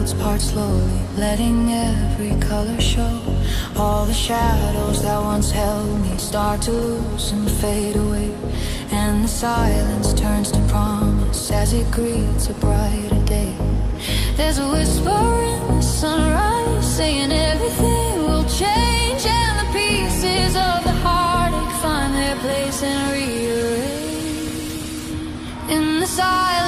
clouds part slowly, letting every color show. All the shadows that once held me start to lose and fade away, and the silence turns to promise as it greets a brighter day. There's a whisper in the sunrise saying everything will change, and the pieces of the heartache find their place and rearrange in the silence.